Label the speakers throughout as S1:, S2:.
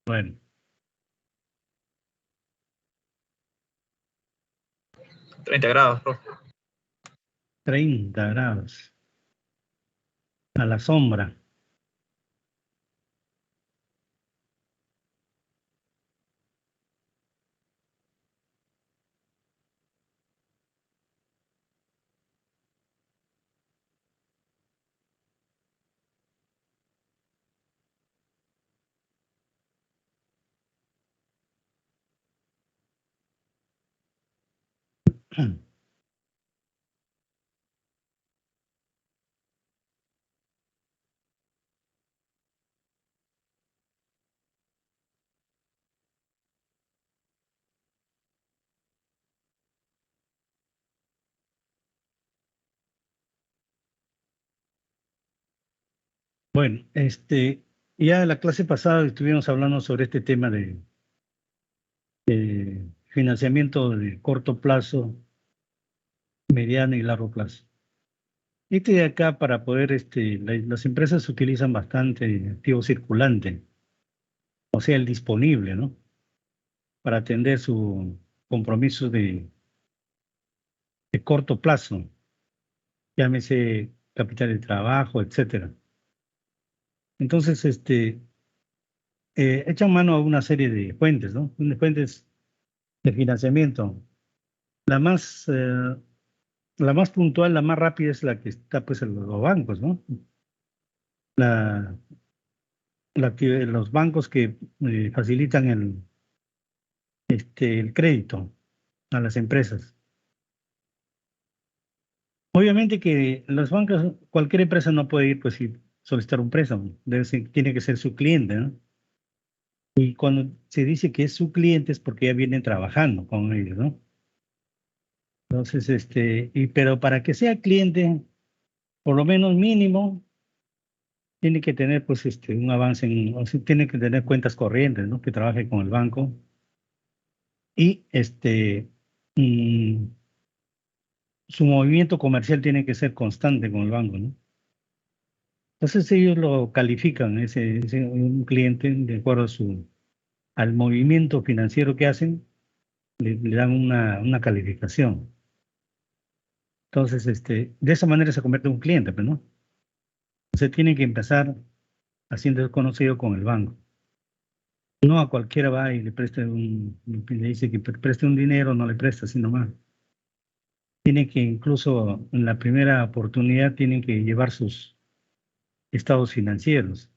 S1: Bueno,
S2: 30 grados, profe.
S1: 30 grados. A la sombra. Bueno, ya la clase pasada estuvimos hablando sobre este tema de financiamiento de corto plazo, mediano y largo plazo. Este de acá para poder, las empresas utilizan bastante activo circulante, o sea, el disponible, ¿no? Para atender su compromiso de corto plazo, llámese capital de trabajo, etcétera. Entonces, echan mano a una serie de fuentes, ¿no? Fuentes de financiamiento. La más, eh, la más puntual, la más rápida es la que está pues en los bancos, ¿no? La, los bancos que facilitan el crédito a las empresas. Obviamente que las bancas, cualquier empresa no puede ir pues y solicitar un préstamo, tiene que ser su cliente, ¿no? Y cuando se dice que es su cliente es porque ya vienen trabajando con ellos, ¿no? Entonces, pero para que sea cliente, por lo menos mínimo, tiene que tener pues un avance o sea, tiene que tener cuentas corrientes, ¿no? Que trabaje con el banco y mm, su movimiento comercial tiene que ser constante con el banco, ¿no? Entonces ellos lo califican, un cliente, de acuerdo a al movimiento financiero que hacen, le dan una calificación. Entonces, de esa manera se convierte en un cliente, pero no. Se tiene que empezar haciendo conocido con el banco. No a cualquiera va y le dice que preste un dinero, no le presta, sino más. Tiene que incluso en la primera oportunidad tienen que llevar sus estados financieros,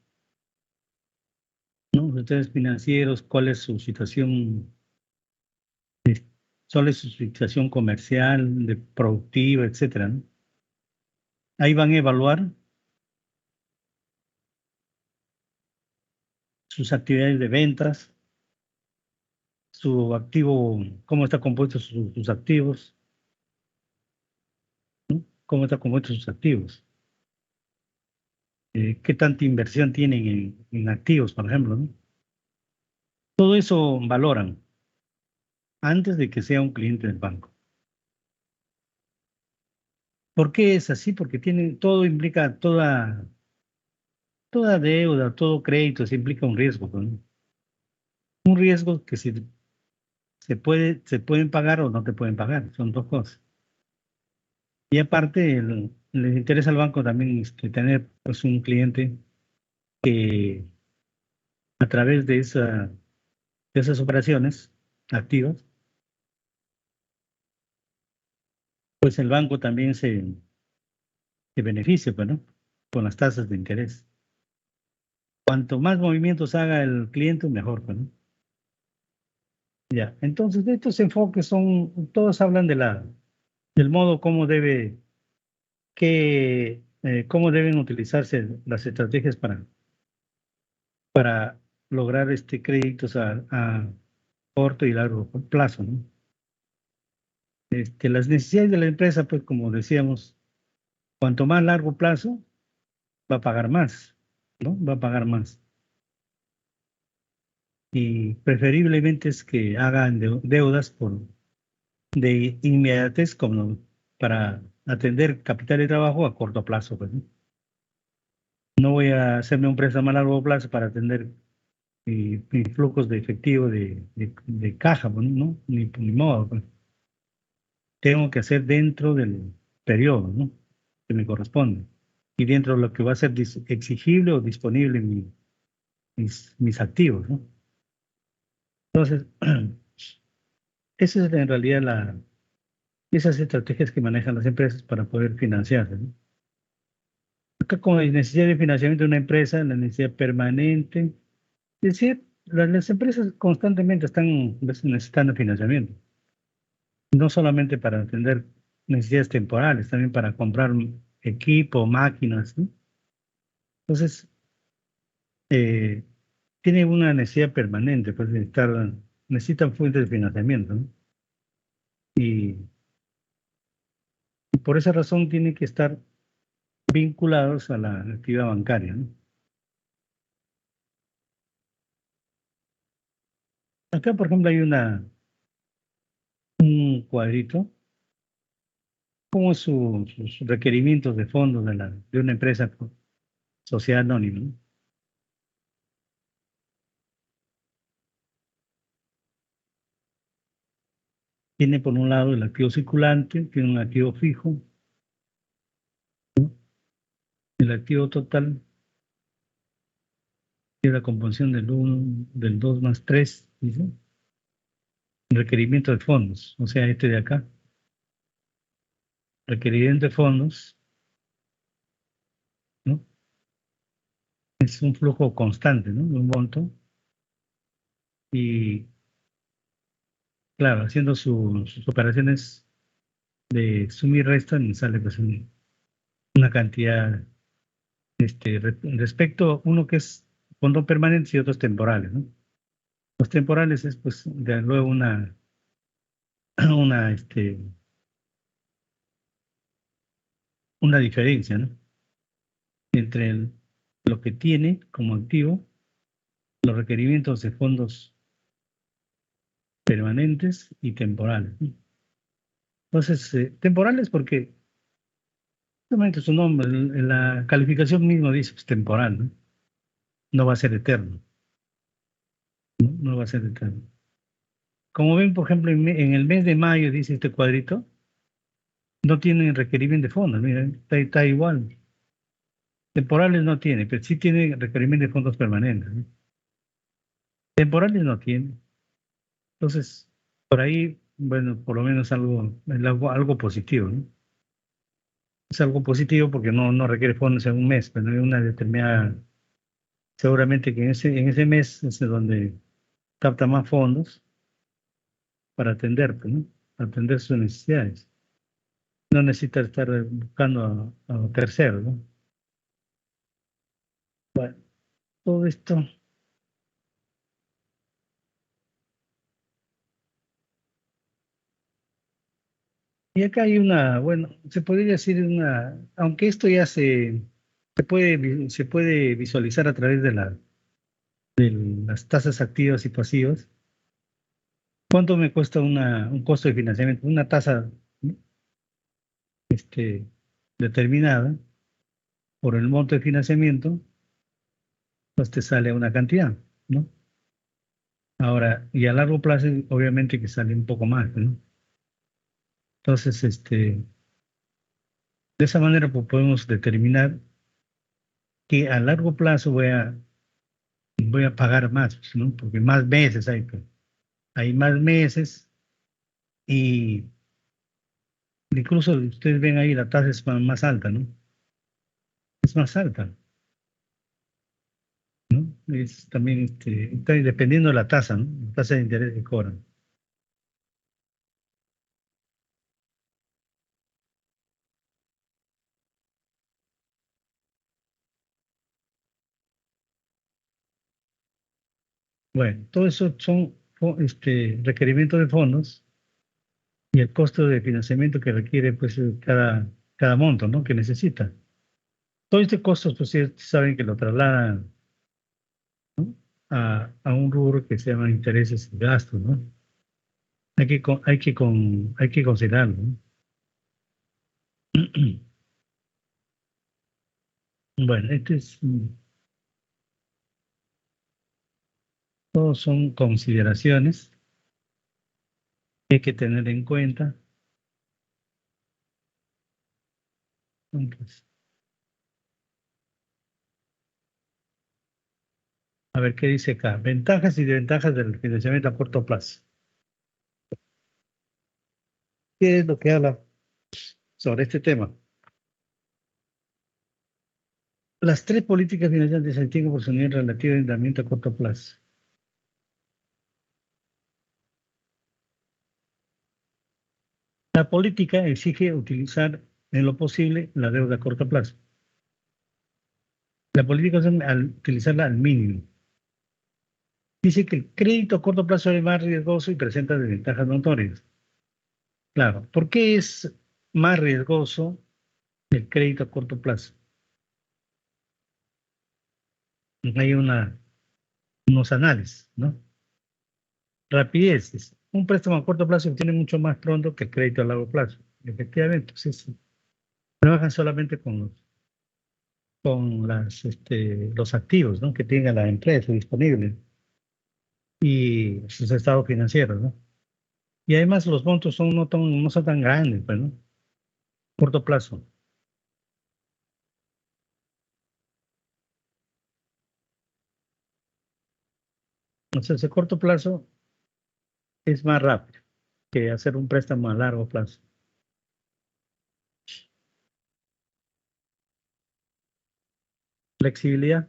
S1: ¿no? Los estados financieros, cuál es su situación, cuál es su situación comercial, productiva, etcétera, ¿no? Ahí van a evaluar sus actividades de ventas, su activo, cómo está compuesto sus activos, ¿no? Cómo está compuesto sus activos, qué tanta inversión tienen en activos, por ejemplo, ¿no? Todo eso valoran antes de que sea un cliente del banco. ¿Por qué es así? Porque todo implica, toda deuda, todo crédito, se implica un riesgo, ¿no? Un riesgo que se pueden pagar o no te pueden pagar, son dos cosas. Y aparte, les interesa al banco también tener pues, un cliente que a través de esas operaciones activas, pues el banco también se beneficia, pues, ¿no? Con las tasas de interés. Cuanto más movimientos haga el cliente, mejor, pues, ¿no? Ya, entonces de estos enfoques todos hablan del modo cómo deben utilizarse las estrategias para lograr créditos a corto y largo plazo, ¿no? Las necesidades de la empresa, pues como decíamos, cuanto más largo plazo, va a pagar más, ¿no? Va a pagar más. Y preferiblemente es que hagan deudas de inmediatez como para atender capital de trabajo a corto plazo, pues, ¿no? No voy a hacerme un préstamo a largo plazo para atender ni flujos de efectivo de caja, pues, ¿no? Ni modo, pues. Tengo que hacer dentro del periodo, ¿no? Que me corresponde. Y dentro de lo que va a ser exigible o disponible en mis activos, ¿no? Entonces, esa es en realidad esas estrategias que manejan las empresas para poder financiarse, ¿no? Acá con la necesidad de financiamiento de una empresa, la necesidad permanente, es decir, las empresas constantemente están necesitando financiamiento, no solamente para atender necesidades temporales, también para comprar equipo, máquinas, ¿no? Entonces, eh, tiene una necesidad permanente, pues necesitan fuentes de financiamiento, ¿no? Y por esa razón tienen que estar vinculados a la actividad bancaria, ¿no? Acá, por ejemplo, hay un cuadrito, como sus requerimientos de fondos de una empresa sociedad anónima, ¿no? Tiene por un lado el activo circulante, tiene un activo fijo, el activo total, tiene la composición del 1, del 2 más 3, dice, requerimiento de fondos, o sea, este de acá, requerimiento de fondos, ¿no? Es un flujo constante, ¿no? De un monto, y claro, haciendo sus operaciones de suma y resta, me sale pues una cantidad, respecto uno que es fondo permanente y otros temporales, ¿no? Los temporales es pues de luego una, una diferencia, ¿no? Entre lo que tiene como activo, los requerimientos de fondos permanentes y temporales, ¿no? Entonces, temporales porque realmente su nombre, en la calificación misma dice pues, temporal, ¿no? No va a ser eterno, ¿no? No va a ser eterno. Como ven, por ejemplo, en el mes de mayo, dice este cuadrito, no tiene requerimiento de fondos, mira, está igual. Temporales no tiene, pero sí tiene requerimiento de fondos permanentes, ¿no? Temporales no tiene. Entonces, por ahí, bueno, por lo menos algo positivo, ¿no? Es algo positivo porque no requiere fondos en un mes, pero en una determinada, seguramente que en ese mes es donde capta más fondos para atender, pues, ¿no? Atender sus necesidades. No necesita estar buscando a terceros, ¿no? Bueno, todo esto. Y acá hay bueno, se podría decir aunque esto ya se puede visualizar a través de las tasas activas y pasivas. ¿Cuánto me cuesta un costo de financiamiento? Una tasa, ¿no? este, determinada por el monto de financiamiento, pues te sale una cantidad, ¿no? Ahora, y a largo plazo, obviamente que sale un poco más, ¿no? Entonces, de esa manera pues, podemos determinar que a largo plazo voy a pagar más, pues, ¿no? Porque más meses hay, pues. Hay más meses y incluso ustedes ven ahí la tasa es más alta, ¿no? Es más alta, ¿no? Es también, está dependiendo de la tasa, ¿no? La tasa de interés que cobran. Bueno, todo eso son requerimientos de fondos y el costo de financiamiento que requiere, pues, cada monto, ¿no? Que necesita. Todo este costo, pues, sí, saben que lo trasladan, ¿no? a un rubro que se llama intereses y gastos, ¿no? Hay que considerarlo, ¿no? Bueno, todos son consideraciones que hay que tener en cuenta. Entonces, a ver qué dice acá. Ventajas y desventajas del financiamiento a corto plazo. ¿Qué es lo que habla sobre este tema? Las tres políticas financieras se distinguen por su nivel relativo de endeudamiento a corto plazo. La política exige utilizar en lo posible la deuda a corto plazo. La política es al utilizarla al mínimo. Dice que el crédito a corto plazo es más riesgoso y presenta desventajas notorias. Claro, ¿por qué es más riesgoso el crédito a corto plazo? Hay unos análisis, ¿no? Rapidez. Un préstamo a corto plazo se obtiene mucho más pronto que el crédito a largo plazo. Efectivamente, pues trabajan solamente con los activos, ¿no?, que tenga la empresa disponible y sus estados financieros, ¿no? Y además los montos no son tan grandes, pues, ¿no? Corto plazo. Entonces, el corto plazo es más rápido que hacer un préstamo a largo plazo. Flexibilidad.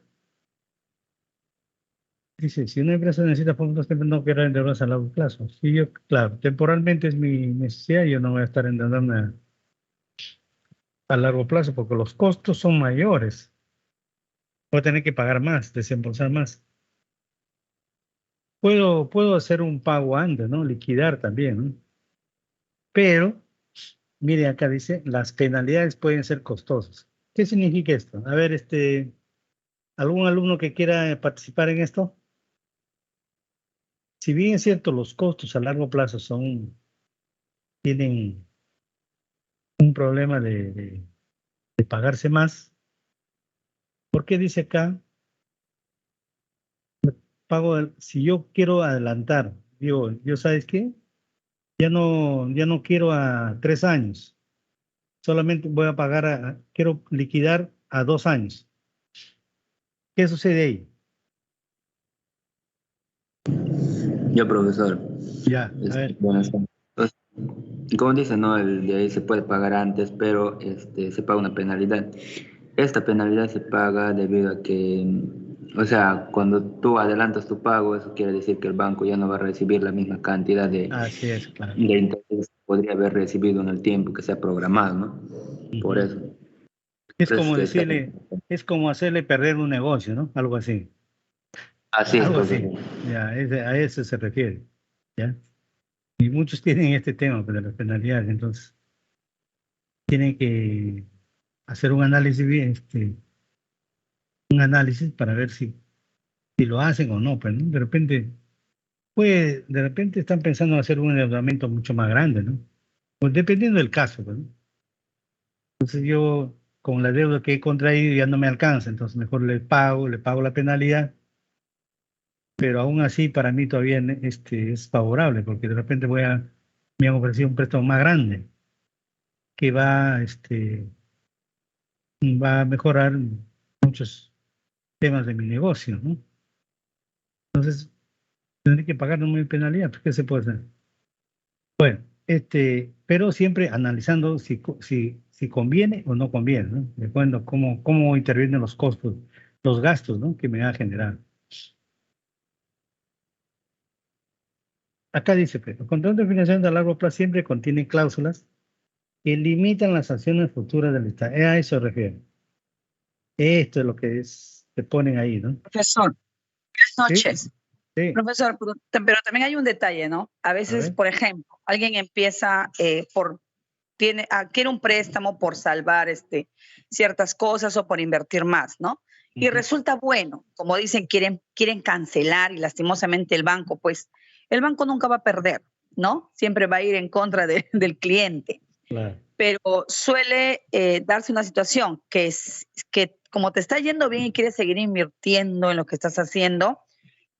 S1: Dice, si una empresa necesita fondos, no quiero endeudarse a largo plazo. Si yo, claro, temporalmente es mi necesidad, yo no voy a estar endeudando a largo plazo porque los costos son mayores. Voy a tener que pagar más, desembolsar más. Puedo hacer un pago antes, ¿no? Liquidar también, ¿no? Pero, mire, acá dice, las penalidades pueden ser costosas. ¿Qué significa esto? A ver, ¿algún alumno que quiera participar en esto? Si bien es cierto, los costos a largo plazo tienen un problema de pagarse más, ¿por qué dice acá? Si yo quiero adelantar, digo, ¿yo sabes qué? Ya no quiero a 3 años, solamente voy a pagar quiero liquidar a 2 años. ¿Qué sucede ahí?
S3: Yo, profesor,
S1: Ya, a ver.
S3: buenas tardes. Pues, como dice, ¿no? El de ahí se puede pagar antes, pero se paga una penalidad. Esta penalidad se paga debido a que, o sea, cuando tú adelantas tu pago, eso quiere decir que el banco ya no va a recibir la misma cantidad
S1: Así es, claro.
S3: de intereses que podría haber recibido en el tiempo que se ha programado, ¿no? Por
S1: Ujú.
S3: eso.
S1: Es
S3: Entonces,
S1: como decirle, es como hacerle perder un negocio, ¿no? Algo así.
S3: así es,
S1: Algo
S3: profesor.
S1: así. Ya, a eso se refiere. ¿Ya? Y muchos tienen este tema, pues, de las penalidades, entonces tienen que hacer un análisis bien, un análisis para ver si lo hacen o no, pues, ¿no? De repente están pensando en hacer un endeudamiento mucho más grande, ¿no? Pues dependiendo del caso, pues, ¿no? Entonces yo con la deuda que he contraído ya no me alcanza, entonces mejor le pago la penalidad, pero aún así para mí todavía es favorable, porque de repente me han ofrecido un préstamo más grande que va a mejorar muchos temas de mi negocio, ¿no? Entonces tendré que pagar mi penalidad, pues, ¿qué se puede hacer? Bueno, pero siempre analizando si conviene o no conviene, ¿no? De acuerdo, cómo intervienen los costos, los gastos, ¿no?, que me va a generar. Acá dice, pues, el contrato de financiación a largo plazo siempre contiene cláusulas que limitan las acciones futuras del Estado. A eso se refiere. Esto es lo que se ponen ahí, ¿no?
S4: Profesor, buenas
S1: Sí,
S4: noches.
S1: sí.
S4: Profesor, pero también hay un detalle, ¿no? A veces,
S1: ver.
S4: por ejemplo, alguien empieza adquiere un préstamo por salvar ciertas cosas o por invertir más, ¿no? Y
S1: Ujú.
S4: resulta bueno, como dicen, quieren cancelar y lastimosamente el banco nunca va a perder, ¿no? Siempre va a ir en contra del cliente.
S1: Claro.
S4: Pero suele darse una situación que como te está yendo bien y quieres seguir invirtiendo en lo que estás haciendo,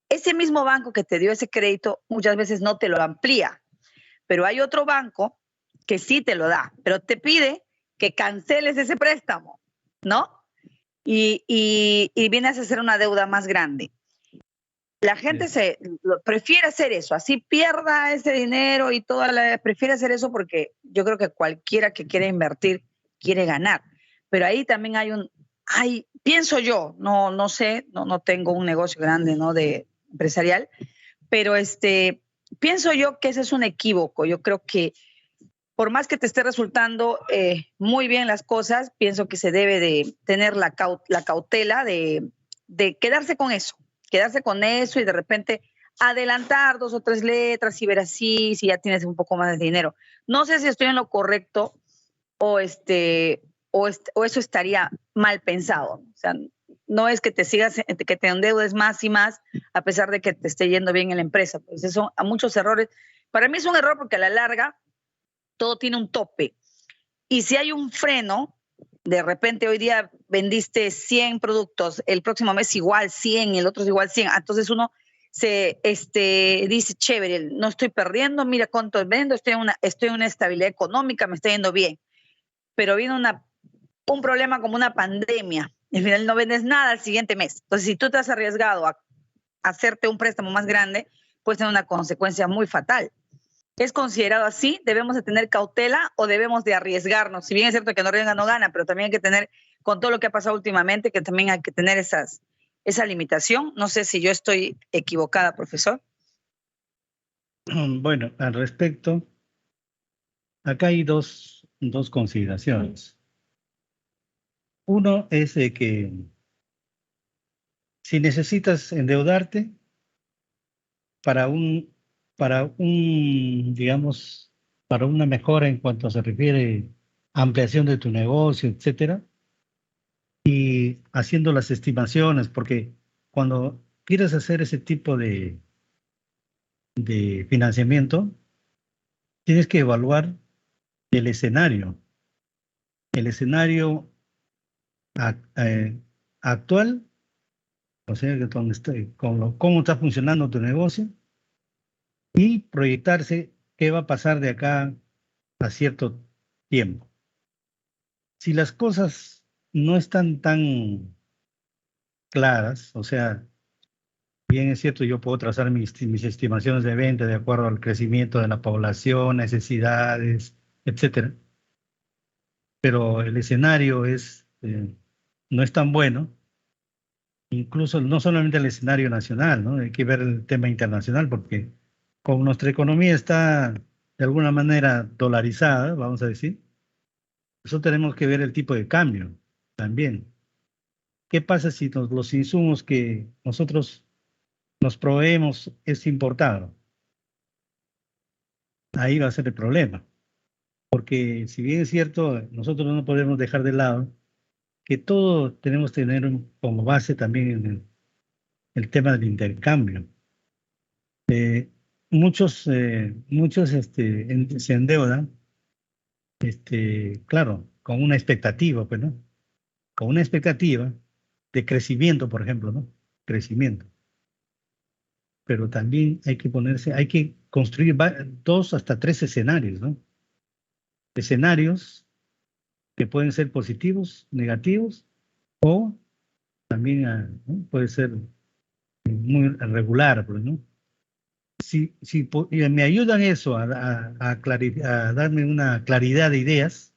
S4: ese mismo banco que te dio ese crédito muchas veces no te lo amplía, pero hay otro banco que sí te lo da, pero te pide que canceles ese préstamo, ¿no? Y vienes a hacer una deuda más grande. La gente prefiere hacer eso, así pierda ese dinero y prefiere hacer eso porque yo creo que cualquiera que quiere invertir quiere ganar. Pero ahí también pienso yo, no sé, no tengo un negocio grande, ¿no? De empresarial, pero pienso yo que ese es un equívoco. Yo creo que por más que te esté resultando muy bien las cosas, pienso que se debe de tener la cautela de quedarse con eso y de repente adelantar 2 o 3 letras y ver así, si ya tienes un poco más de dinero. No sé si estoy en lo correcto o eso estaría mal pensado. O sea, no es que que te endeudes más y más a pesar de que te esté yendo bien en la empresa. Pues eso, a muchos errores. Para mí es un error porque a la larga todo tiene un tope. Y si hay un freno, de repente hoy día vendiste 100 productos, el próximo mes igual 100 y el otro es igual 100. Entonces uno se dice, chévere, no estoy perdiendo, mira cuánto vendo, estoy en una estabilidad económica, me está yendo bien. Pero viene un problema como una pandemia. Y al final no vendes nada al siguiente mes. Entonces, si tú te has arriesgado a hacerte un préstamo más grande, puede tener una consecuencia muy fatal. ¿Es considerado así? ¿Debemos de tener cautela o debemos de arriesgarnos? Si bien es cierto que no arriesga no gana, pero también hay que tener, con todo lo que ha pasado últimamente, que también hay que tener esa limitación. No sé si yo estoy equivocada, profesor.
S1: Bueno, al respecto, acá hay dos consideraciones. Uno es de que si necesitas endeudarte para digamos, para una mejora en cuanto se refiere a ampliación de tu negocio, etcétera, y haciendo las estimaciones, porque cuando quieres hacer ese tipo de financiamiento, tienes que evaluar el escenario actual, o sea, cómo está funcionando tu negocio y proyectarse qué va a pasar de acá a cierto tiempo. Si las cosas no están tan claras, o sea, bien es cierto, yo puedo trazar mis estimaciones de venta de acuerdo al crecimiento de la población, necesidades, etcétera, pero el escenario no es tan bueno, incluso no solamente el escenario nacional, ¿no? Hay que ver el tema internacional, porque como nuestra economía está de alguna manera dolarizada, vamos a decir, eso tenemos que ver el tipo de cambio también. ¿Qué pasa si los insumos que nosotros nos proveemos es importado? Ahí va a ser el problema, porque si bien es cierto, nosotros no podemos dejar de lado que todo tenemos que tener como base también el tema del intercambio. Muchos se endeudan, claro, con una expectativa, pues, ¿no? Con una expectativa de crecimiento, por ejemplo, ¿no? Crecimiento. Pero también hay que construir 2 hasta 3 escenarios, ¿no? Escenarios que pueden ser positivos, negativos, o también ¿no? Puede ser muy regular, pues, ¿no? Si me ayudan eso a darme una claridad de ideas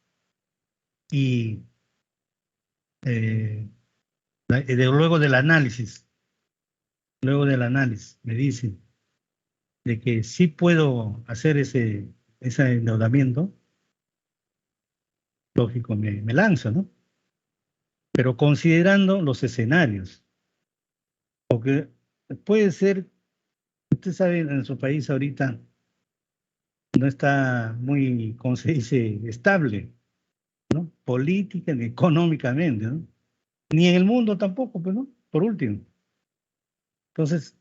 S1: y luego del análisis me dicen de que sí puedo hacer ese endeudamiento, lógico, me lanzo, ¿no? Pero considerando los escenarios, porque puede ser, usted sabe, en su país ahorita no está muy, ¿cómo se dice?, estable, ¿no? Política ni económicamente, ¿no? Ni en el mundo tampoco, pues, ¿no? Por último. Entonces,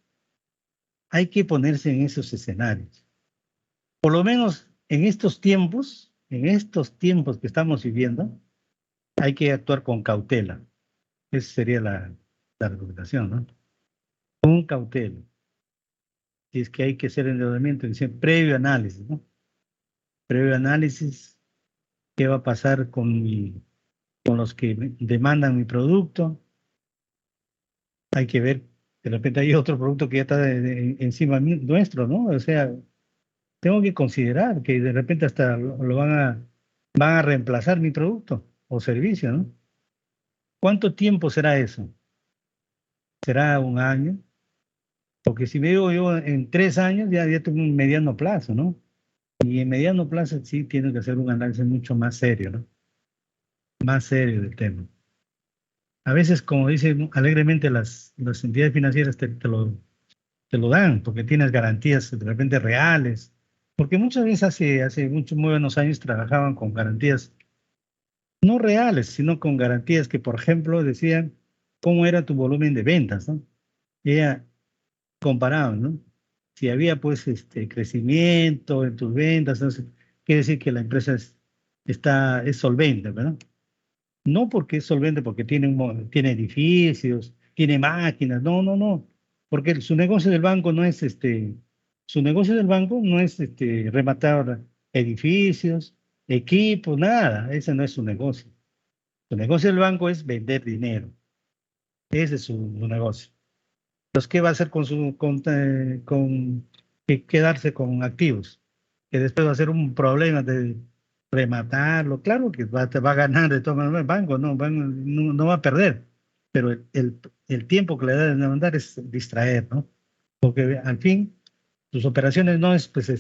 S1: hay que ponerse en esos escenarios. Por lo menos en estos tiempos que estamos viviendo, hay que actuar con cautela. Esa sería la recomendación, ¿no? Con cautela. si es que hay que hacer endeudamiento, dice previo análisis, ¿no? Previo análisis, ¿qué va a pasar con los que demandan mi producto? Hay que ver, de repente hay otro producto que ya está encima nuestro, ¿no? O sea, tengo que considerar que de repente hasta lo van a reemplazar mi producto o servicio, ¿no? ¿Cuánto tiempo será eso? ¿Será un año? Porque si veo yo en 3 años, ya tengo un mediano plazo, ¿no? Y en mediano plazo sí tiene que hacer un análisis mucho más serio, ¿no? Más serio del tema. A veces, como dicen alegremente las entidades financieras, te lo dan porque tienes garantías de repente reales. Porque muchas veces hace muchos, muy buenos años trabajaban con garantías no reales, sino con garantías que, por ejemplo, decían cómo era tu volumen de ventas, ¿no? Y ella comparaba, ¿no? Si había pues crecimiento en tus ventas, entonces quiere decir que la empresa es solvente, ¿verdad? No porque es solvente, porque tiene edificios, tiene máquinas, no, no, no, porque su negocio del banco no es rematar edificios, equipos, nada, ese no es su negocio. Su negocio del banco es vender dinero, ese es su negocio. Entonces, ¿qué va a hacer con quedarse con activos? Que después va a ser un problema de rematarlo. Claro que te va a ganar de todas maneras el banco, no va a perder, pero el tiempo que le da de demandar es distraer, ¿no? Porque al fin, sus operaciones no es, pues,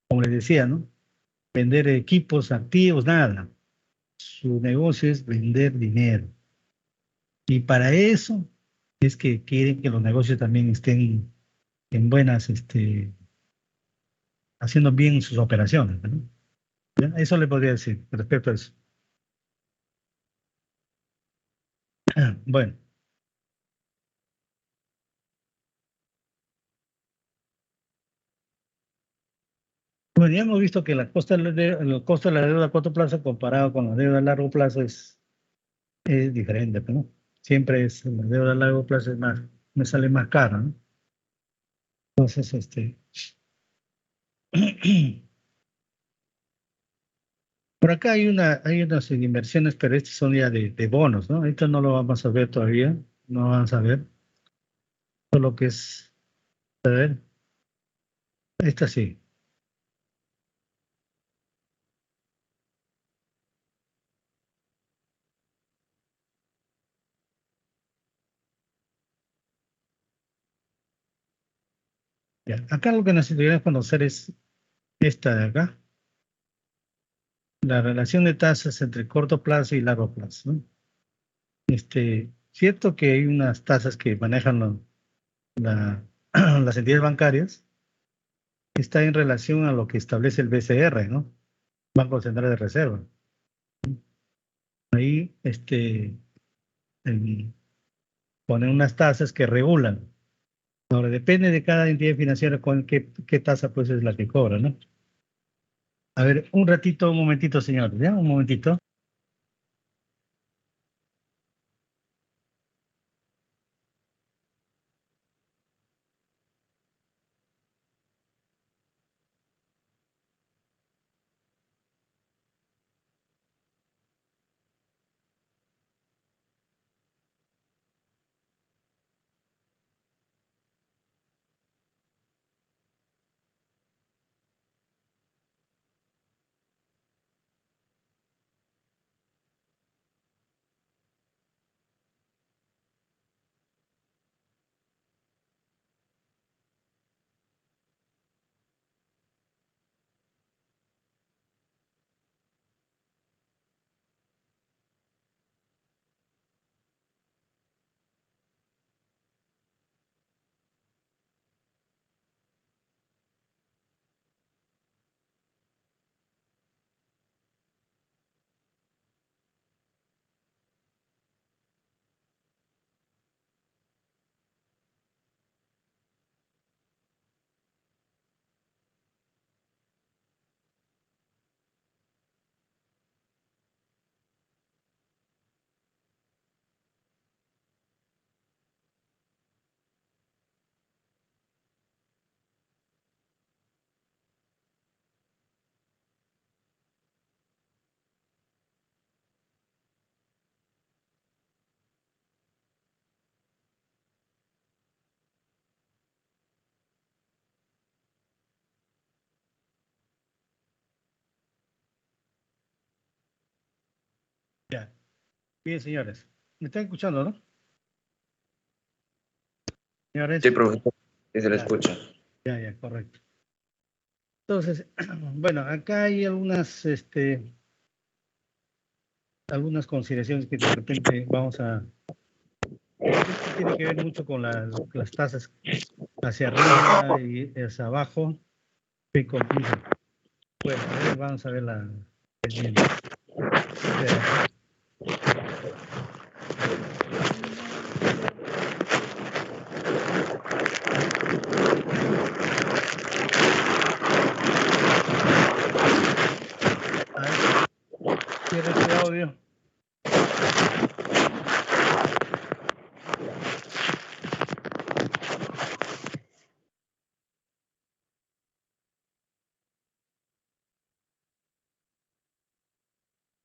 S1: como les decía, ¿no? Vender equipos, activos, nada. Su negocio es vender dinero. Y para eso es que quieren que los negocios también estén en buenas, haciendo bien sus operaciones, ¿no? ¿Ya? Eso le podría decir respecto a eso. Bueno, bueno, ya hemos visto que el costo de la deuda a corto plazo comparado con la deuda a largo plazo es diferente, ¿no? Siempre es la deuda a largo plazo me sale más cara, ¿no? Entonces, por acá hay unas inversiones, pero estas son ya de bonos, ¿no? Esto no lo vamos a ver todavía, no vamos a ver. Todo lo que es, a ver, esta sí. Ya. Acá lo que necesitaríamos conocer es esta de acá, la relación de tasas entre corto plazo y largo plazo, ¿no? Cierto que hay unas tasas que manejan las entidades bancarias, que está en relación a lo que establece el BCR, ¿no? Banco Central de Reserva. Ahí, el- ponen unas tasas que regulan. Ahora, depende de cada entidad financiera con qué tasa pues es la que cobra, ¿no? A ver, un momentito, señor, ¿ya? Un momentito. Bien, señores. ¿Me están escuchando, no? Señores.
S2: Sí, profesor, que se le
S1: Ya,
S2: escucha.
S1: ya, correcto. Entonces, bueno, acá hay algunas consideraciones que de repente vamos a... Esto tiene que ver mucho con las tasas hacia arriba y hacia abajo. Se complica. Bueno, a ver, vamos a ver la pendiente. Cierra ese audio.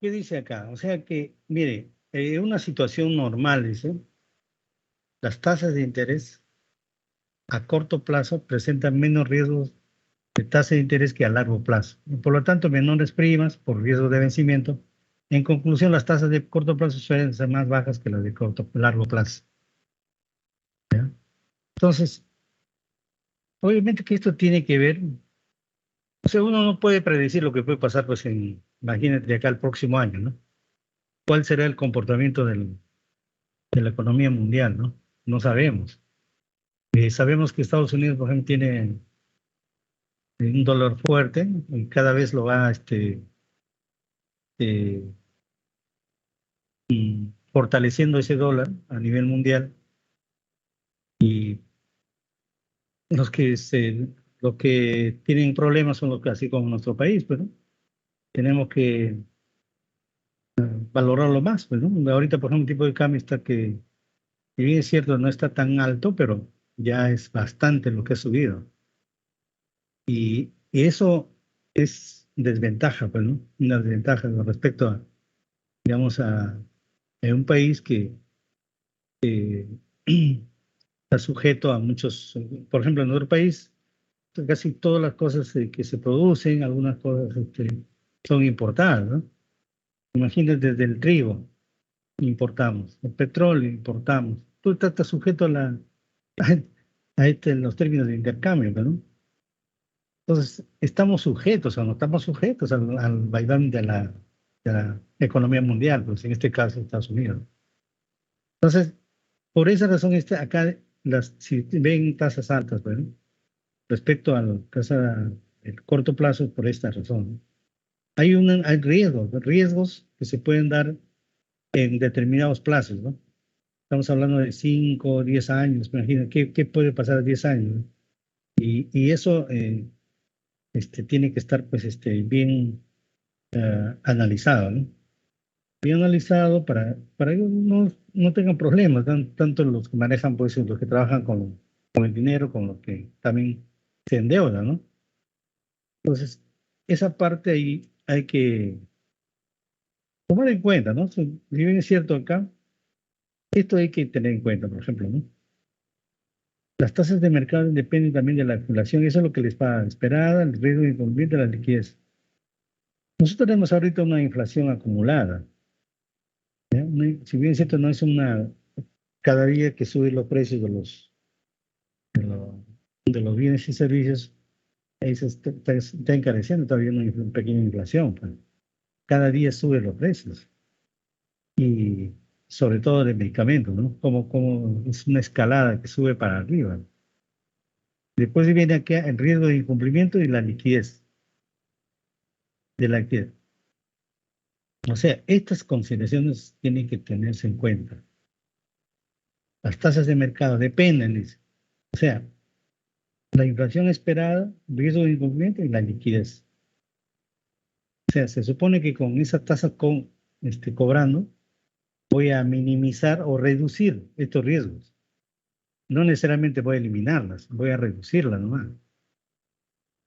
S1: ¿Qué dice acá? O sea que, mire, una situación normal, dice, las tasas de interés a corto plazo presentan menos riesgos de tasa de interés que a largo plazo. Y por lo tanto, menores primas por riesgo de vencimiento. En conclusión, las tasas de corto plazo suelen ser más bajas que las de largo plazo. ¿Ya? Entonces, obviamente que esto tiene que ver, o sea, uno no puede predecir lo que puede pasar, pues, imagínate, de acá al próximo año, ¿no? ¿Cuál será el comportamiento de la economía mundial, ¿no? No sabemos. Sabemos que Estados Unidos, por ejemplo, tiene un dólar fuerte y cada vez lo va eh, fortaleciendo ese dólar a nivel mundial y los que tienen problemas son los que, así como nuestro país, pues, ¿no? Tenemos que valorarlo más, pues, ¿no? Ahorita, por ejemplo, el tipo de cambio está si bien es cierto, no está tan alto, pero ya es bastante lo que ha subido. Y eso es desventaja, pues, ¿no? Una desventaja con respecto a, digamos, a un país que está sujeto a muchos, por ejemplo, en nuestro país, casi todas las cosas que se producen, algunas cosas son importadas, ¿no? Imagínate desde el trigo, importamos, el petróleo, importamos. Tú estás sujeto a los términos de intercambio, ¿no? Entonces, estamos sujetos o no estamos sujetos al vaiván de la economía mundial, pues en este caso Estados Unidos. Entonces, por esa razón, acá, si ven tasas altas, pues, ¿no? Respecto a la tasa del corto plazo, por esta razón, ¿no? Hay riesgos que se pueden dar en determinados plazos, ¿no? Estamos hablando de 5 o 10 años, imagina, ¿qué puede pasar a 10 años? ¿No? Y eso tiene que estar, pues, bien analizado, ¿no? Bien analizado para que no tengan problemas, tanto los que manejan, pues, los que trabajan con el dinero, con los que también se endeudan, ¿no? Entonces, esa parte ahí hay que tomar en cuenta, ¿no? Si bien es cierto acá, esto hay que tener en cuenta, por ejemplo, ¿no? Las tasas de mercado dependen también de la inflación, eso es lo que les paga esperada, el riesgo de incumplimiento de la liquidez. Nosotros tenemos ahorita una inflación acumulada, ¿ya? Si bien es cierto, no es cada día que suben los precios de los bienes y servicios, ahí está encareciendo todavía una pequeña inflación, pues. Cada día suben los precios y sobre todo de medicamentos, ¿no? Como es una escalada que sube para arriba. Después viene aquí el riesgo de incumplimiento y la liquidez de la actividad. O sea, estas consideraciones tienen que tenerse en cuenta. Las tasas de mercado dependen, dice. O sea, la inflación esperada, riesgo de incumplimiento y la liquidez. O sea, se supone que con esa tasa cobrando, voy a minimizar o reducir estos riesgos. No necesariamente voy a eliminarlas, voy a reducirlas nomás.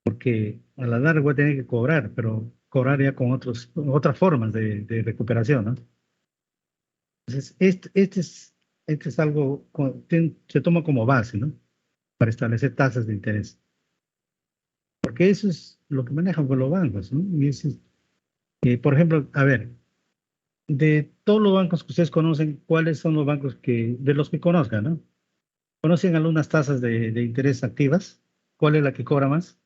S1: Porque a la larga voy a tener que cobrar, pero cobrar ya con otras formas de recuperación, ¿no? Entonces, este es algo, se toma como base, ¿no? Para establecer tasas de interés. Porque eso es lo que manejan con los bancos, ¿no? Por ejemplo, a ver, de todos los bancos que ustedes conocen, ¿cuáles son los bancos de los que conozcan, ¿no? ¿Conocen algunas tasas de interés activas? ¿Cuál es la que cobra más?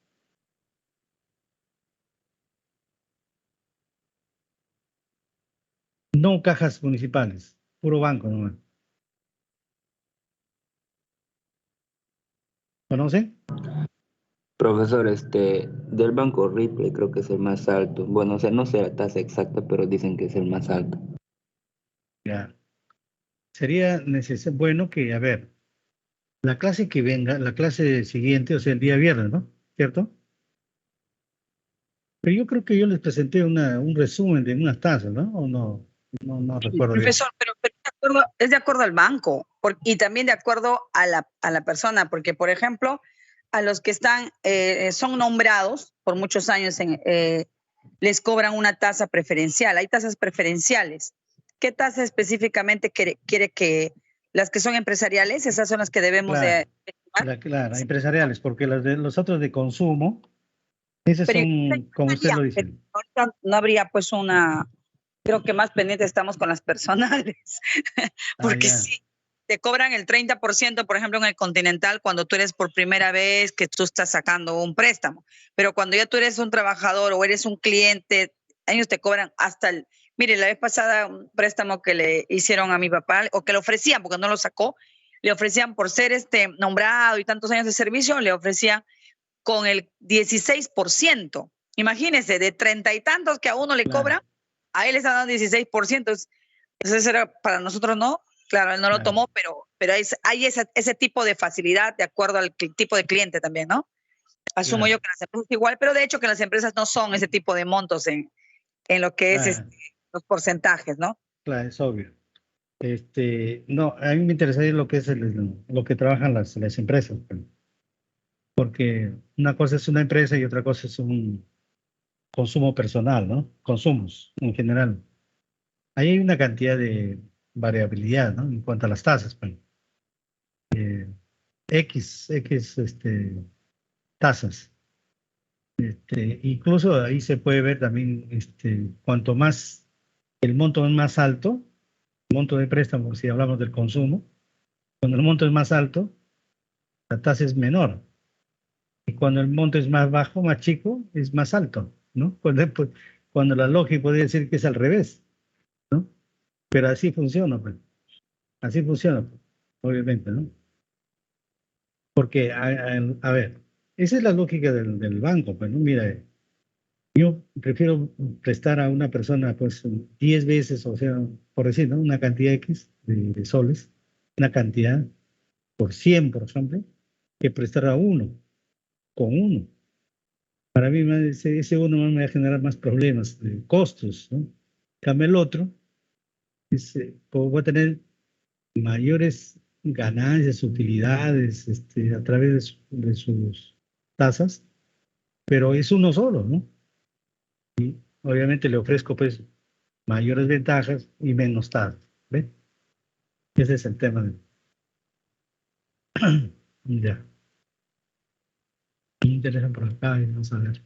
S1: No cajas municipales, puro banco nomás. ¿Conocen?
S3: Profesor, del banco Ripley creo que es el más alto. Bueno, o sea, no sé la tasa exacta, pero dicen que es el más alto.
S1: Ya. Sería bueno que, a ver, la clase que venga, la clase siguiente, o sea, el día viernes, ¿no? ¿Cierto? Pero yo creo que yo les presenté un resumen de unas tasas, ¿no? O no, no recuerdo bien.
S4: Profesor, pero es de acuerdo al banco y también de acuerdo a la persona, porque, por ejemplo, a los que son nombrados por muchos años, les cobran una tasa preferencial. Hay tasas preferenciales. ¿Qué tasa específicamente quiere que las que son empresariales, esas son las que debemos
S1: Claro,
S4: de tomar?
S1: claro, empresariales, porque los otros de consumo, esos
S4: Pero
S1: son, como usted lo dice.
S4: ahorita no habría pues creo que más pendiente estamos con las personales, porque
S1: Ya.
S4: sí, te cobran el 30%, por ejemplo, en el Continental, cuando tú eres por primera vez que tú estás sacando un préstamo, pero cuando ya tú eres un trabajador o eres un cliente, ellos te cobran mire, la vez pasada un préstamo que le hicieron a mi papá, o que le ofrecían, porque no lo sacó, le ofrecían por ser nombrado y tantos años de servicio, le ofrecían con el 16%. Imagínese, de 30 y tantos que a uno le cobran, a él le están dando 16%. Entonces era para nosotros no, claro, él no lo tomó, pero hay ese tipo de facilidad de acuerdo al tipo de cliente también, ¿no? Asumo yo que las empresas igual, pero de hecho que las empresas no son ese tipo de montos en lo que es los porcentajes, ¿no?
S1: Claro, es obvio. No, a mí me interesaría lo que es lo que trabajan las empresas, pues, porque una cosa es una empresa y otra cosa es un consumo personal, ¿no? Consumos en general. Ahí hay una cantidad de variabilidad, ¿no? En cuanto a las tasas, pues. X, tasas. Incluso ahí se puede ver también, cuanto más el monto es más alto, monto de préstamo, si hablamos del consumo, cuando el monto es más alto, la tasa es menor. Y cuando el monto es más bajo, más chico, es más alto, ¿no? Cuando la lógica podría decir que es al revés, ¿no? Pero así funciona, pues. Así funciona, pues, obviamente, ¿no? Porque, a ver, esa es la lógica del banco, pues, ¿no? Mira, yo prefiero prestar a una persona, pues, 10 veces, o sea, por decir, ¿no? Una cantidad X de soles, una cantidad por 100, por ejemplo, que prestar a uno, con uno. Para mí, ese uno más me va a generar más problemas, costos, ¿no? En cambio, el otro, pues, voy a tener mayores ganancias, utilidades, a través de sus tasas, pero es uno solo, ¿no? Obviamente le ofrezco, pues, mayores ventajas y menos tasas, ¿ve? Ese es el tema. Ya. Me interesa por acá y vamos a ver.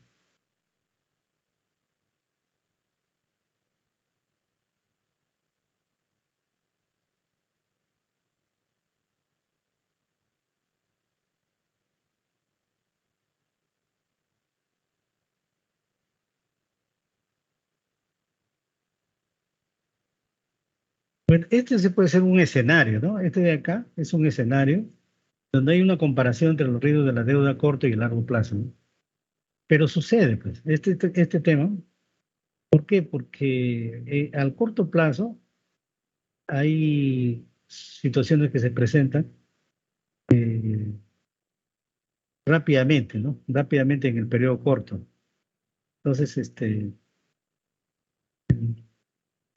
S1: Bueno, se puede ser un escenario, ¿no? Este de acá es un escenario donde hay una comparación entre los riesgos de la deuda a corto y a largo plazo, ¿no? Pero sucede, pues, este tema. ¿Por qué? Porque al corto plazo hay situaciones que se presentan rápidamente, ¿no? Rápidamente en el periodo corto. Entonces,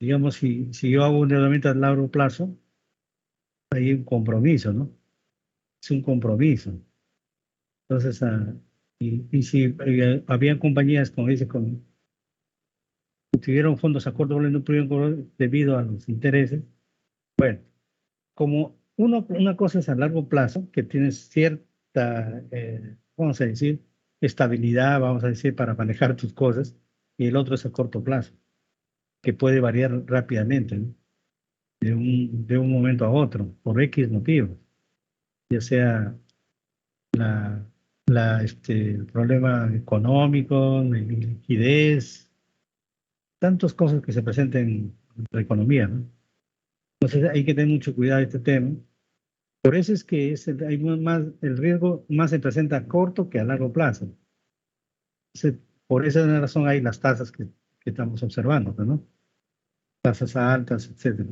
S1: digamos, si yo hago un endeudamiento a largo plazo, hay un compromiso, ¿no? Es un compromiso. Entonces, y si había compañías, como dice, tuvieron fondos a corto plazo no pudieron cobrar debido a los intereses, bueno, como una cosa es a largo plazo, que tienes cierta, vamos a decir, estabilidad, vamos a decir, para manejar tus cosas, y el otro es a corto plazo. que puede variar rápidamente, ¿no? De un momento a otro, por X motivos, ya sea el problema económico, de liquidez, tantas cosas que se presenten en la economía, ¿no? Entonces hay que tener mucho cuidado de este tema. Por eso es que el riesgo más se presenta a corto que a largo plazo. Por esa razón hay las tasas que estamos observando, ¿no? Tasas altas, etcétera.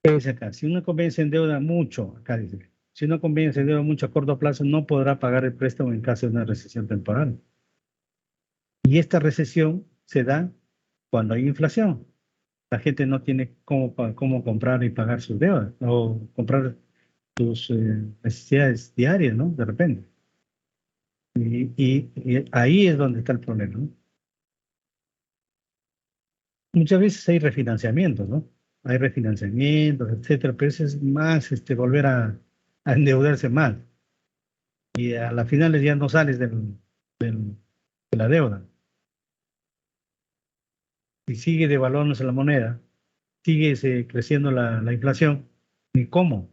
S1: ¿Qué dice acá? Si una compañía se endeuda mucho, acá dice, si una compañía se endeuda mucho a corto plazo, no podrá pagar el préstamo en caso de una recesión temporal. Y esta recesión se da cuando hay inflación. La gente no tiene cómo comprar y pagar sus deudas o comprar sus necesidades diarias, ¿no? De repente. Y ahí es donde está el problema, ¿no? Muchas veces hay refinanciamientos, ¿no? Hay refinanciamientos, etcétera, pero eso es más volver a endeudarse más. Y a la final ya no sales de la deuda. Y sigue devaluándose la moneda, sigue creciendo la inflación, ni cómo,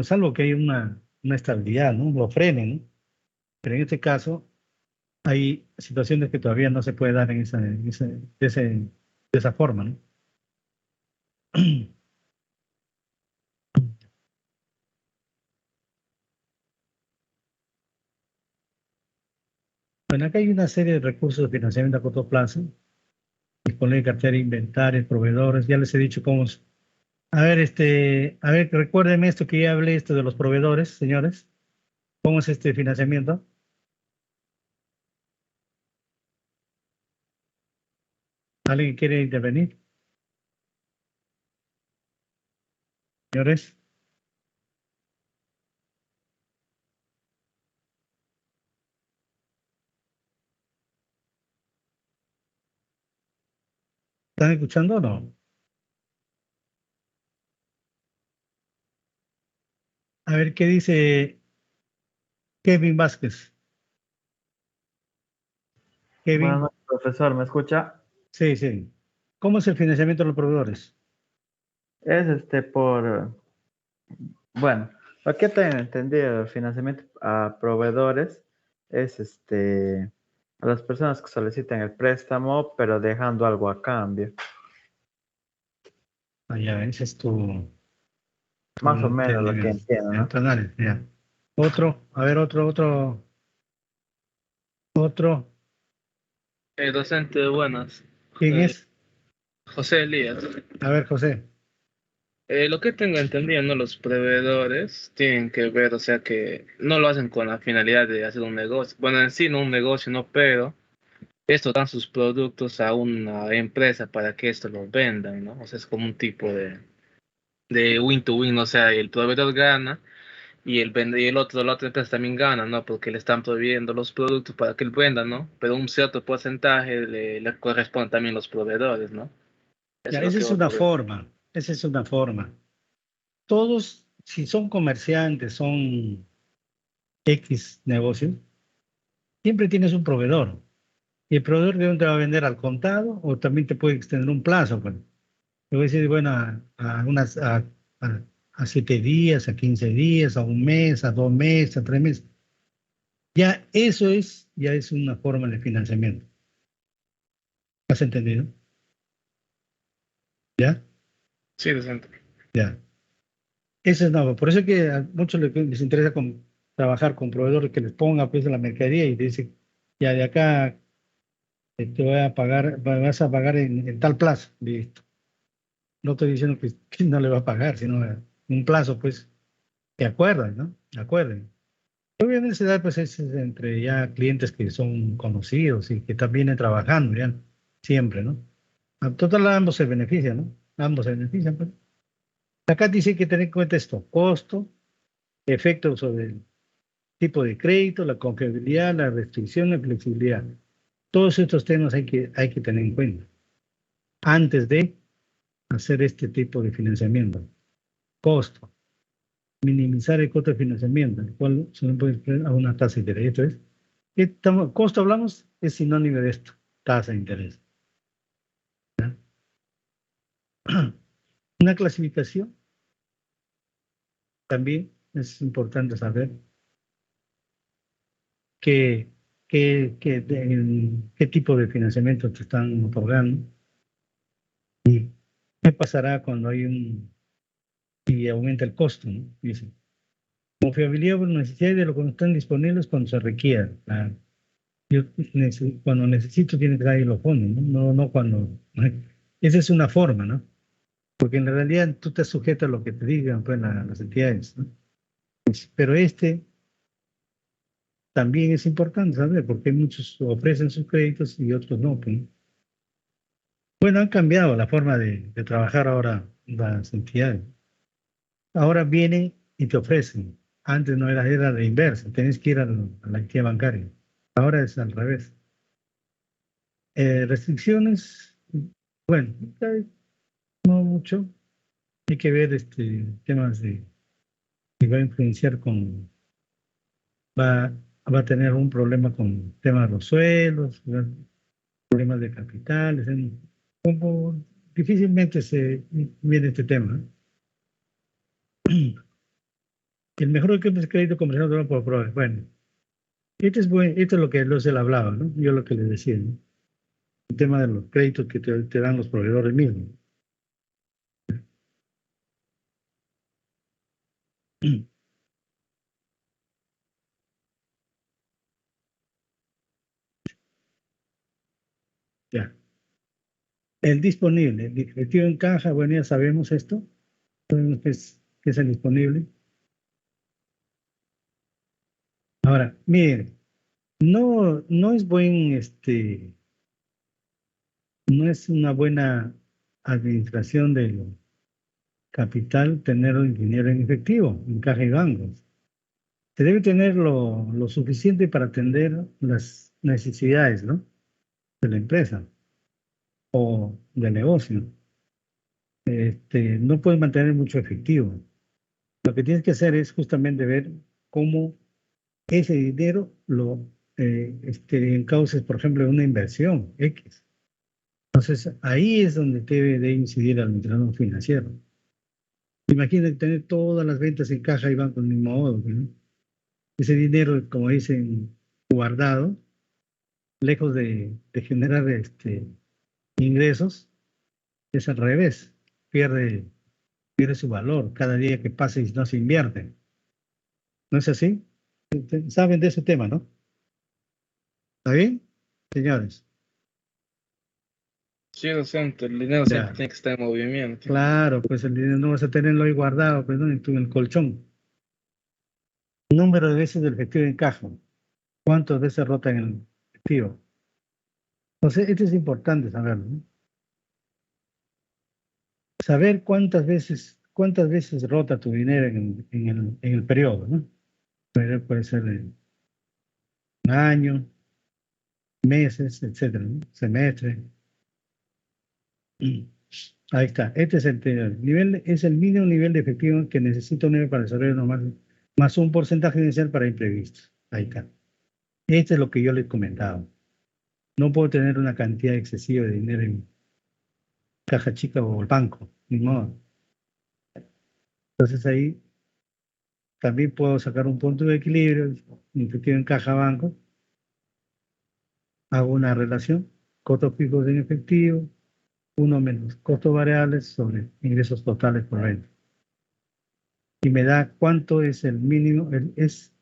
S1: salvo que hay una estabilidad, ¿no? Lo frenen, ¿no? Pero en este caso hay situaciones que todavía no se puede dar de esa forma, ¿no? Bueno, acá hay una serie de recursos de financiamiento a corto plazo, disponible cartera, inventarios, proveedores, ya les he dicho cómo. A ver, recuérdenme esto que ya hablé, esto de los proveedores, señores. ¿Cómo es este financiamiento? ¿Alguien quiere intervenir? Señores, ¿están escuchando o no? A ver, ¿qué dice Kevin Vázquez?
S5: Buenas
S1: Kevin,
S5: noches, profesor, ¿me escucha?
S1: sí, sí. ¿Cómo es el financiamiento de los proveedores?
S5: Es bueno, lo que tengo entendido, el financiamiento a proveedores es a las personas que solicitan el préstamo, pero dejando algo a cambio.
S1: Ya, ese es tu
S5: Más o menos lo que
S1: entendimiento,
S5: entiendo, ¿no?
S1: tu análisis, ya. A ver, otro.
S6: Docente, buenas.
S1: ¿Quién
S6: Eh,
S1: es?
S6: José Elías.
S1: A ver, José.
S6: Lo que tengo entendido, ¿no? Los proveedores tienen que ver, o sea, que no lo hacen con la finalidad de hacer un negocio. Bueno, en sí no un negocio, no, pero esto dan sus productos a una empresa para que esto lo vendan, ¿no? O sea, es como un tipo de win to win, o sea, el proveedor gana y la otra empresa también gana, ¿no? Porque le están proveyendo los productos para que él venda, ¿no? Pero un cierto porcentaje le corresponde también a los proveedores, ¿no? Eso
S1: Ya,
S6: es lo
S1: esa
S6: que
S1: es
S6: vos
S1: una
S6: podés.
S1: forma. Esa es una forma. Todos, si son comerciantes, son X negocios, siempre tienes un proveedor. Y el proveedor de dónde va a vender al contado o también te puede extender un plazo. Pues. Te voy a decir, bueno, a 7 días, a 15 días, a un mes, a 2 meses, a 3 meses. Ya es una forma de financiamiento. ¿Has entendido? ¿Ya?
S6: Sí, docente.
S1: Ya. Eso es nada. Por eso es que a muchos les interesa trabajar con proveedores que les ponga pues la mercadería y dice, ya de acá te voy a pagar, vas a pagar en tal plazo. Listo. No estoy diciendo que no le va a pagar, sino un plazo, pues, que acuerdan, ¿no? Acuerden. Obviamente se da, pues, es entre ya clientes que son conocidos y que están vienen trabajando ya siempre, ¿no? A total, ambos se benefician, ¿no? Ambos se benefician, pues. Acá dice que tener en cuenta esto, costo, efectos sobre el tipo de crédito, la confiabilidad, la restricción, la flexibilidad. Todos estos temas hay que tener en cuenta antes de hacer este tipo de financiamiento. Costo, minimizar el costo de financiamiento, el cual se le puede expresar a una tasa de interés. Esto es, costo hablamos, es sinónimo de esto. tasa de interés. Una clasificación también es importante saber qué, qué tipo de financiamiento te están otorgando y qué pasará cuando hay y aumenta el costo, ¿no? Dice, confiabilidad por necesidad de lo que están disponibles cuando se requiera. Yo cuando necesito tiene que dar los fondos, ¿no? No cuando... Esa es una forma, ¿no? Porque en realidad tú te sujetas a lo que te digan pues, las entidades, ¿no? Pero también es importante saber, porque muchos ofrecen sus créditos y otros no, pues. Bueno, han cambiado la forma de trabajar ahora las entidades. Ahora vienen y te ofrecen. Antes no era de inversa, tenés que ir a la entidad bancaria. Ahora es al revés. Restricciones, bueno, no mucho. Hay que ver temas de si va a influenciar va, va a tener un problema con temas de los suelos, problemas de capitales. Como difícilmente se viene este tema, ¿no? El mejor que es crédito convencional por proveedor. Bueno, esto es lo que se le hablaba, ¿no? Yo lo que le decía, ¿no? El tema de los créditos que te dan los proveedores mismos. Ya. El disponible, el efectivo en caja, bueno, ya sabemos esto, sabemos que es el disponible. Ahora, mire, no es no es una buena administración del capital tener el dinero en efectivo, en caja y bancos. Se debe tener lo suficiente para atender las necesidades, ¿no? De la empresa o del negocio. No puedes mantener mucho efectivo. Lo que tienes que hacer es justamente ver cómo ese dinero lo encauces, por ejemplo, en una inversión X. Entonces, ahí es donde debe de incidir el administrador financiero. Imagínate tener todas las ventas en caja y banco del mismo modo, ¿no? Ese dinero, como dicen, guardado, lejos de generar ingresos, es al revés, pierde su valor cada día que pasa y no se invierte. ¿No es así? Saben de ese tema, ¿no? ¿Está bien, señores?
S6: Sí, docente, el dinero siempre
S1: Ya,
S6: tiene que estar en movimiento.
S1: claro, pues el dinero no vas a tenerlo ahí guardado, pues, ¿no? En el colchón. Número de veces del efectivo en caja. ¿Cuántas veces rota en el efectivo? Entonces, esto es importante saberlo, ¿no? Saber cuántas veces rota tu dinero en el periodo, ¿no? Puede ser un año, meses, etcétera, ¿no? Semestre. Ahí está. Este es el nivel, es el mínimo nivel de efectivo que necesita un nivel para desarrollo normal, más un porcentaje inicial para imprevistos. Ahí está. Este es lo que yo les comentaba. No puedo tener una cantidad excesiva de dinero en caja chica o el banco, ni modo. Entonces ahí también puedo sacar un punto de equilibrio, efectivo en caja banco, hago una relación, costos fijos en efectivo, uno menos costos variables sobre ingresos totales por venta. Y me da cuánto es el mínimo, es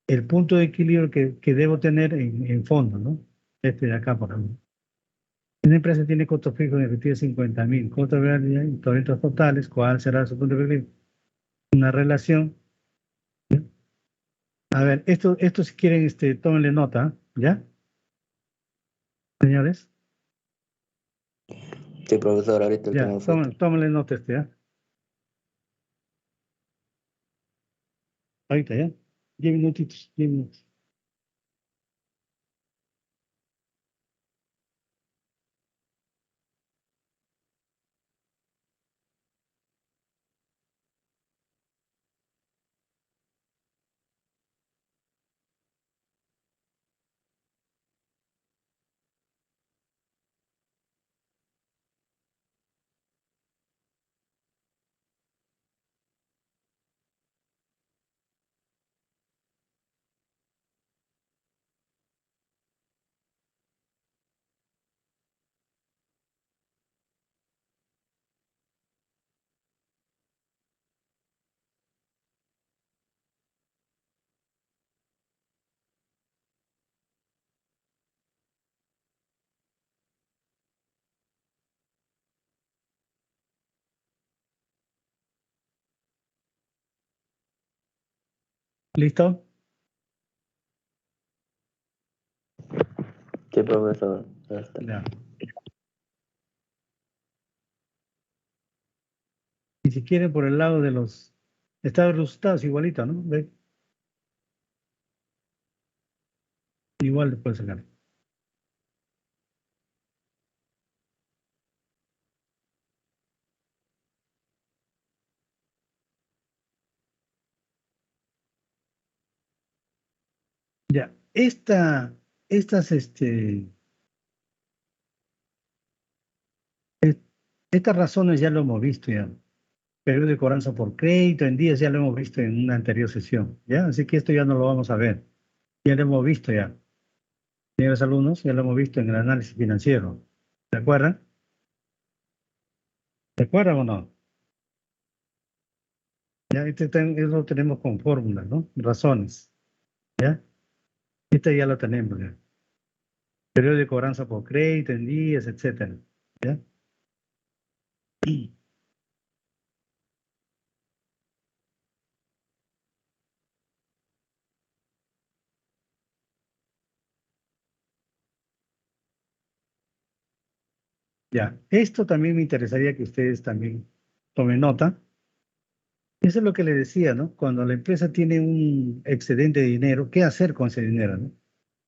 S1: el punto de equilibrio que debo tener en fondo, ¿no? Este de acá, por ejemplo. Una empresa tiene costos fijos en efectivo de 50.000, costos variables y ventas totales, ¿cuál será su punto de equilibrio? Una relación. A ver, esto si quieren, tómenle nota, ¿ya? Señores,
S3: Sí, profesor, ahorita le
S1: ya,
S3: tomo foto.
S1: tómenle nota ¿ya? Ahorita, ¿ya? 10 minutitos, 10 minutos. ¿Listo?
S3: Sí, profesor. Ya está.
S1: Ya. Y si quiere por el lado de los estados de resultados, igualito, ¿no? ¿Ve? Igual le puede sacar. Ya. Estas, estas razones ya lo hemos visto ya. Periodo de cobranza por crédito en días ya lo hemos visto en una anterior sesión, ¿ya? Así que esto ya no lo vamos a ver. Ya lo hemos visto ya. Señores alumnos, ya lo hemos visto en el análisis financiero. ¿Se acuerdan? ¿Se acuerdan o no? Ya, eso lo tenemos con fórmulas, ¿no? Razones, ¿ya? Este ya lo tenemos, ya. Periodo de cobranza por crédito en días, etcétera, ¿ya? Ya, esto también me interesaría que ustedes también tomen nota. Eso es lo que le decía, ¿no? Cuando la empresa tiene un excedente de dinero, ¿qué hacer con ese dinero, no?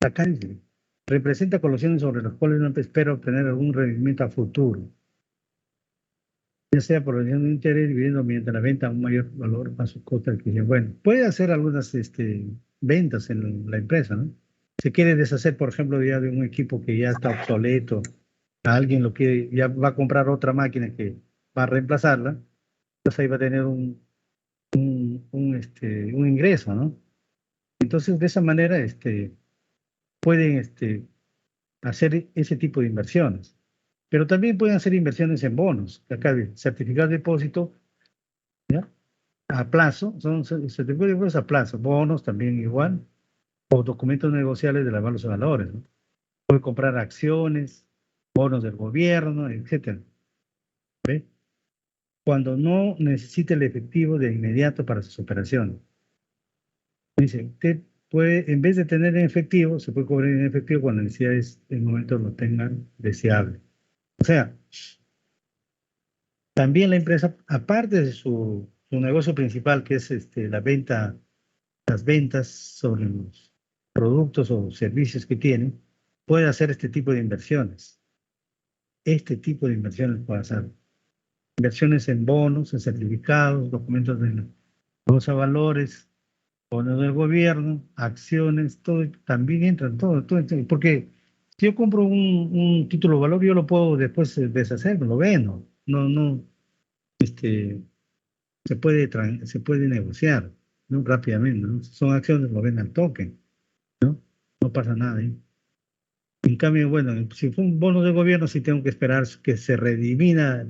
S1: Sacarse. Representa colocaciones sobre las cuales uno espera obtener algún rendimiento a futuro, ya sea por reducción de interés, dividiendo mediante la venta a un mayor valor a su costo de adquisición. Bueno, puede hacer algunas ventas en la empresa, ¿no? Se quiere deshacer, por ejemplo, ya de un equipo que ya está obsoleto, a alguien lo quiere, ya va a comprar otra máquina que va a reemplazarla, entonces ahí va a tener un ingreso, ¿no? Entonces, de esa manera, pueden hacer ese tipo de inversiones. Pero también pueden hacer inversiones en bonos, acá de certificados de depósito, ¿ya? A plazo, son certificados de depósito a plazo, bonos también igual, o documentos negociables de la bolsa de valores, ¿no? Puede comprar acciones, bonos del gobierno, etcétera. ¿Ve? Cuando no necesite el efectivo de inmediato para sus operaciones. Dice, usted puede, en vez de tener en efectivo, se puede cobrar en efectivo cuando la necesidades en el momento lo tengan deseable. O sea, también la empresa, aparte de su negocio principal, que es las ventas sobre los productos o servicios que tiene, puede hacer este tipo de inversiones. Este tipo de inversiones puede hacer. Inversiones en bonos, en certificados, documentos de la bolsa de valores, bonos del gobierno, acciones, todo, también entran, todo, porque si yo compro un título de valor, yo lo puedo después deshacer, lo vendo, no, este, se puede negociar, ¿no? Rápidamente, ¿no? Son acciones, lo venden al toque, ¿no? No pasa nada, ¿eh? En cambio, bueno, si fue un bono de gobierno, sí tengo que esperar que se redimina,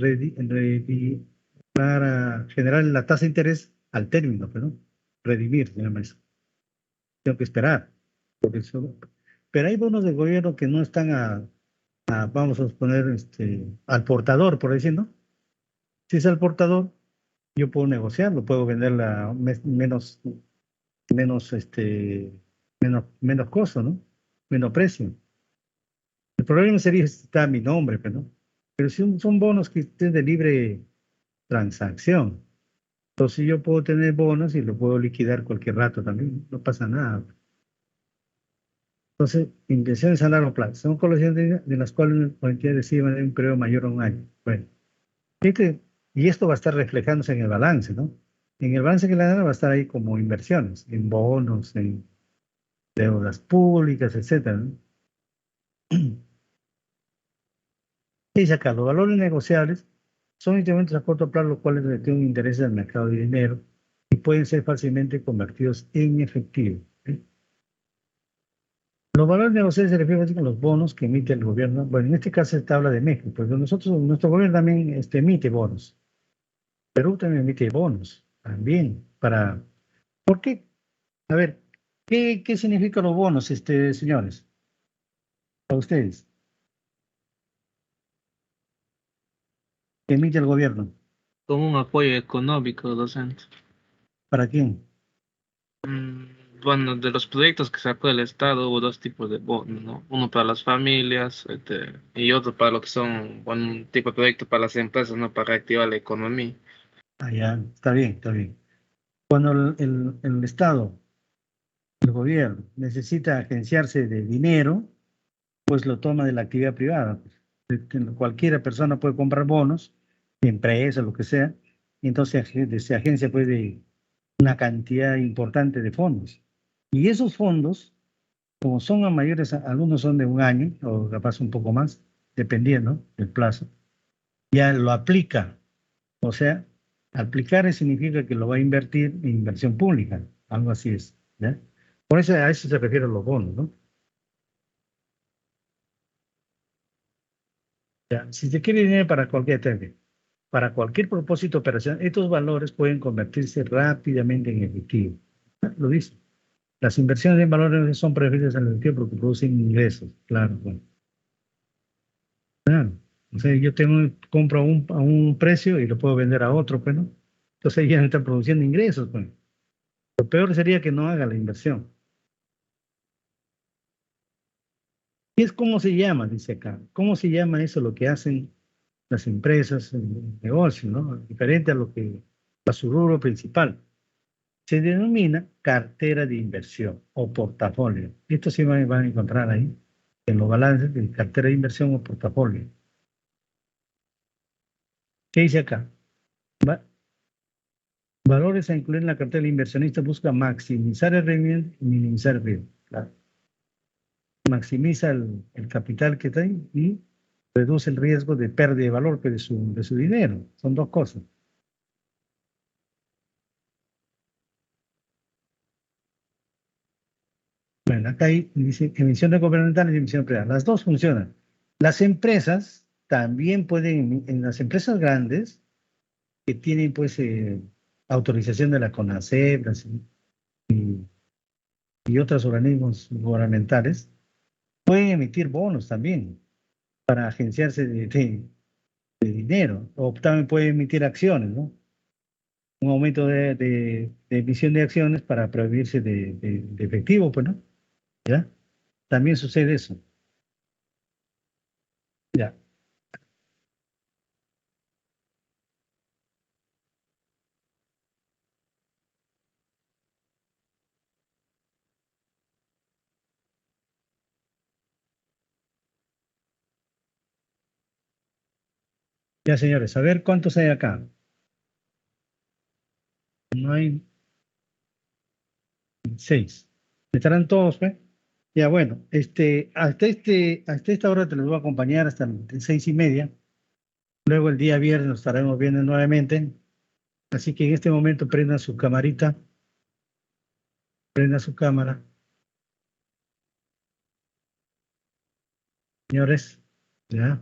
S1: para generar la tasa de interés al término, pero redimir, se llama eso. Tengo que esperar. Por eso. Pero hay bonos de gobierno que no están vamos a poner, al portador, por decir, ¿no? Si es al portador, yo puedo negociarlo, puedo venderla menos, menos costo, ¿no? Menos precio. El problema sería si está mi nombre, pero no. Pero si son bonos que estén de libre transacción. Entonces yo puedo tener bonos y lo puedo liquidar cualquier rato también, no pasa nada. Entonces, inversiones a largo plazo. Son colocaciones de las cuales la entidad recibe en un periodo mayor a un año. Bueno, y esto va a estar reflejándose en el balance, ¿no? En el balance que le dan va a estar ahí como inversiones, en bonos, en deudas públicas, etcétera, ¿no? Y acá, los valores negociables son instrumentos a corto plazo, los cuales tienen un interés del mercado de dinero y pueden ser fácilmente convertidos en efectivo, ¿sí? Los valores negociables se refieren a los bonos que emite el gobierno. Bueno, en este caso se habla de México, pues nuestro gobierno también emite bonos. Perú también emite bonos, también, ¿por qué? A ver, ¿qué significan los bonos, señores? Para ustedes, que emite el gobierno.
S6: Como un apoyo económico, docente.
S1: ¿Para quién?
S6: Bueno, de los proyectos que sacó el Estado hubo dos tipos de bonos, ¿no? Uno para las familias, y otro para lo que son, bueno, un tipo de proyecto para las empresas, ¿no? Para reactivar la economía.
S1: Ah, ya, está bien, está bien. Cuando el Estado, el gobierno, necesita agenciarse de dinero, pues lo toma de la actividad privada. Cualquiera persona puede comprar bonos, empresa, lo que sea, y entonces se agencia pues de una cantidad importante de fondos. Y esos fondos, como son a mayores, algunos son de un año o capaz un poco más, dependiendo del plazo, ya lo aplica. O sea, aplicar significa que lo va a invertir en inversión pública, algo así es, ¿ya? Por eso a eso se refieren los bonos, ¿no? Ya, si se quiere dinero para cualquier tema, para cualquier propósito operacional, estos valores pueden convertirse rápidamente en efectivo. Lo dice. Las inversiones en valores son preferibles en el efectivo porque producen ingresos, claro, bueno. Claro. O sea, yo compro a un precio y lo puedo vender a otro, pues, ¿no? Entonces ya no están produciendo ingresos, pues. Lo peor sería que no haga la inversión. ¿Y es cómo se llama? Dice acá. ¿Cómo se llama eso lo que hacen las empresas, el negocio, ¿no? Diferente a lo que a su rubro principal. Se denomina cartera de inversión o portafolio. Esto sí van a encontrar ahí en los balances de cartera de inversión o portafolio. ¿Qué dice acá? Va- Valores a incluir en la cartera del inversionista busca maximizar el rendimiento y minimizar el riesgo. Claro. Maximiza el capital que trae y reduce el riesgo de pérdida de valor pues, de su dinero. Son dos cosas. Bueno, acá hay dice, emisiones gubernamentales y emisiones privadas. Las dos funcionan. Las empresas también pueden, en las empresas grandes, que tienen pues autorización de la CONACEP y otros organismos gubernamentales, pueden emitir bonos también para agenciarse de dinero. O también pueden emitir acciones, ¿no? Un aumento de emisión de acciones para prohibirse de efectivo, pues, ¿no? ¿Ya? También sucede eso. Ya. Ya, señores, a ver cuántos hay acá. No hay 6. ¿Estarán todos, pues? Ya, bueno, hasta esta hora te los voy a acompañar hasta las 6:30. Luego el día viernes nos estaremos viendo nuevamente. Así que en este momento prenda su camarita, prenda su cámara, señores. ¿Ya?